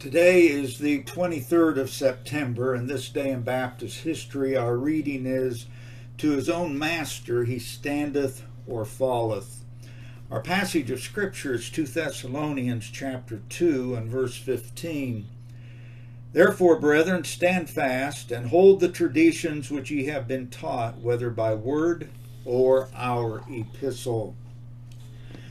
Today is the 23rd of September, and this day in Baptist history, our reading is, "To his own master he standeth or falleth." Our passage of Scripture is 2 Thessalonians chapter 2 and verse 15. "Therefore, brethren, stand fast, and hold the traditions which ye have been taught, whether by word or our epistle."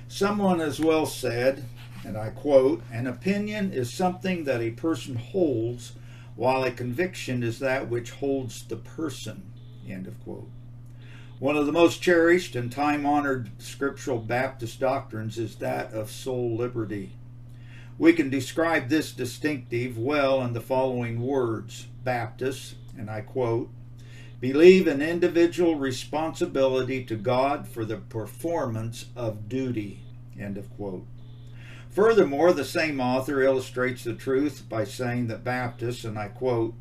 Someone has well said, and I quote, "An opinion is something that a person holds, while a conviction is that which holds the person." End of quote. One of the most cherished and time-honored scriptural Baptist doctrines is that of soul liberty. We can describe this distinctive well in the following words. Baptists, and I quote, "believe in individual responsibility to God for the performance of duty." End of quote. Furthermore, the same author illustrates the truth by saying that Baptists, and I quote,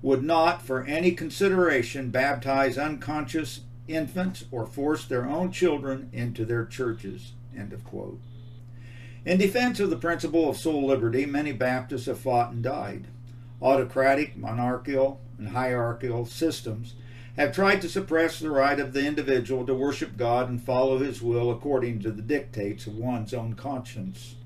"would not for any consideration baptize unconscious infants or force their own children into their churches." End of quote. In defense of the principle of soul liberty, many Baptists have fought and died. Autocratic, monarchical, and hierarchical systems have tried to suppress the right of the individual to worship God and follow his will according to the dictates of one's own conscience.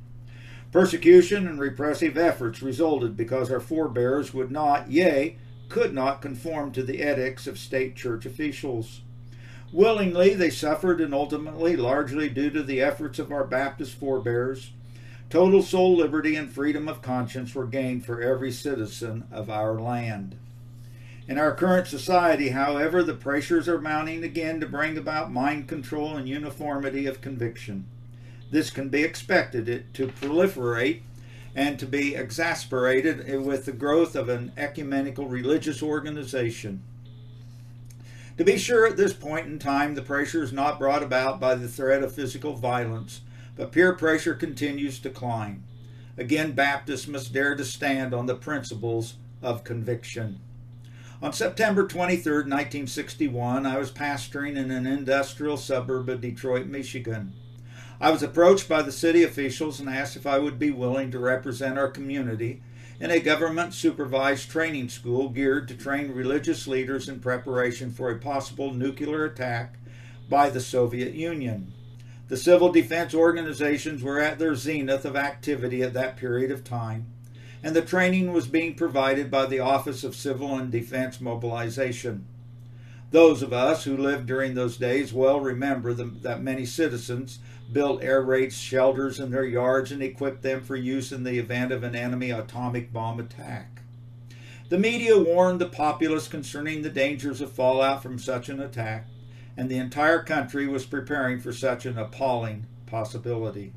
Persecution and repressive efforts resulted because our forebears would not, yea, could not conform to the edicts of state church officials. Willingly they suffered, and ultimately, largely due to the efforts of our Baptist forebears, total soul liberty and freedom of conscience were gained for every citizen of our land. In our current society, however, the pressures are mounting again to bring about mind control and uniformity of conviction. This can be expected to proliferate and to be exasperated with the growth of an ecumenical religious organization. To be sure, at this point in time, the pressure is not brought about by the threat of physical violence, but peer pressure continues to climb. Again, Baptists must dare to stand on the principles of conviction. On September 23, 1961, I was pastoring in an industrial suburb of Detroit, Michigan. I was approached by the city officials and asked if I would be willing to represent our community in a government-supervised training school geared to train religious leaders in preparation for a possible nuclear attack by the Soviet Union. The civil defense organizations were at their zenith of activity at that period of time, and the training was being provided by the Office of Civil and Defense Mobilization. Those of us who lived during those days well remember that many citizens built air raid shelters in their yards and equipped them for use in the event of an enemy atomic bomb attack. The media warned the populace concerning the dangers of fallout from such an attack, and the entire country was preparing for such an appalling possibility.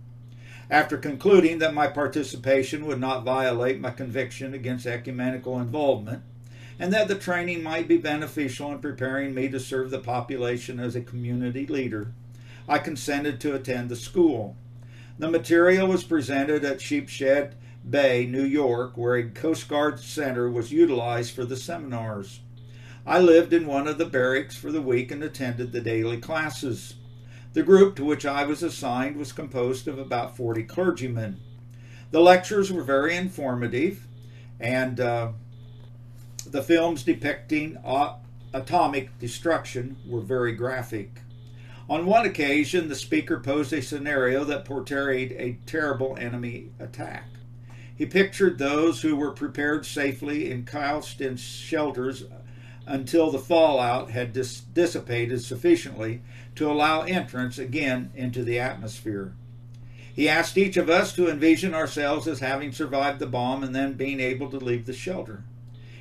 After concluding that my participation would not violate my conviction against ecumenical involvement, and that the training might be beneficial in preparing me to serve the population as a community leader, I consented to attend the school. The material was presented at Sheepshead Bay, New York, where a Coast Guard center was utilized for the seminars. I lived in one of the barracks for the week and attended the daily classes. The group to which I was assigned was composed of about 40 clergymen. The lectures were very informative, and the films depicting atomic destruction were very graphic. On one occasion, the speaker posed a scenario that portrayed a terrible enemy attack. He pictured those who were prepared safely and couched in shelters until the fallout had dissipated sufficiently to allow entrance again into the atmosphere. He asked each of us to envision ourselves as having survived the bomb and then being able to leave the shelter.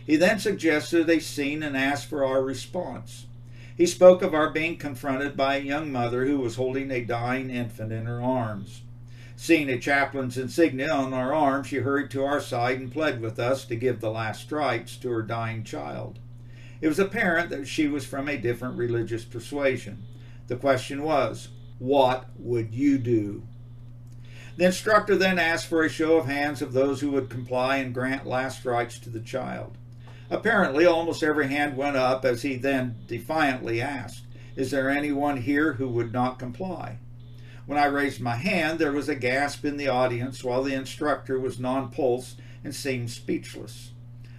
He then suggested a scene and asked for our response. He spoke of our being confronted by a young mother who was holding a dying infant in her arms. Seeing a chaplain's insignia on our arm, she hurried to our side and pled with us to give the last rites to her dying child. It was apparent that she was from a different religious persuasion. The question was, what would you do? The instructor then asked for a show of hands of those who would comply and grant last rites to the child. Apparently, almost every hand went up as he then defiantly asked, "Is there anyone here who would not comply?" When I raised my hand, there was a gasp in the audience while the instructor was nonplussed and seemed speechless.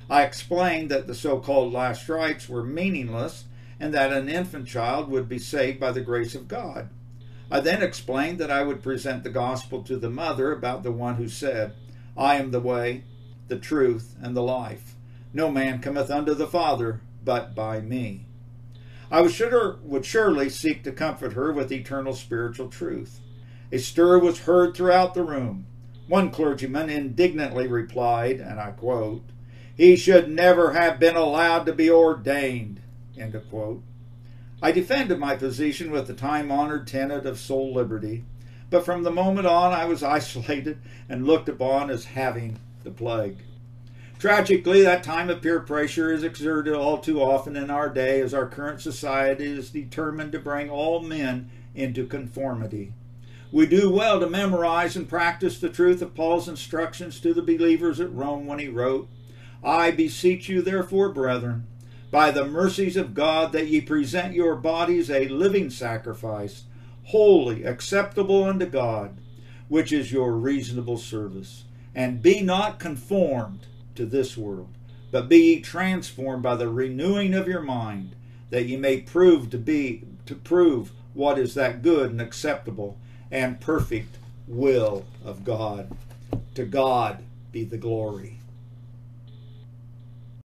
I explained that the so-called last rites were meaningless and that an infant child would be saved by the grace of God. I then explained that I would present the gospel to the mother about the one who said, "I am the way, the truth, and the life. No man cometh unto the Father but by me." I would surely seek to comfort her with eternal spiritual truth. A stir was heard throughout the room. One clergyman indignantly replied, and I quote, "He should never have been allowed to be ordained." End of quote. I defended my position with the time-honored tenet of soul liberty, but from the moment on I was isolated and looked upon as having the plague. Tragically, that time of peer pressure is exerted all too often in our day as our current society is determined to bring all men into conformity. We do well to memorize and practice the truth of Paul's instructions to the believers at Rome when he wrote, "I beseech you therefore, brethren, by the mercies of God, that ye present your bodies a living sacrifice, holy, acceptable unto God, which is your reasonable service. And be not conformed to this world, but be ye transformed by the renewing of your mind, that ye may prove what is that good and acceptable and perfect will of God. To God be the glory."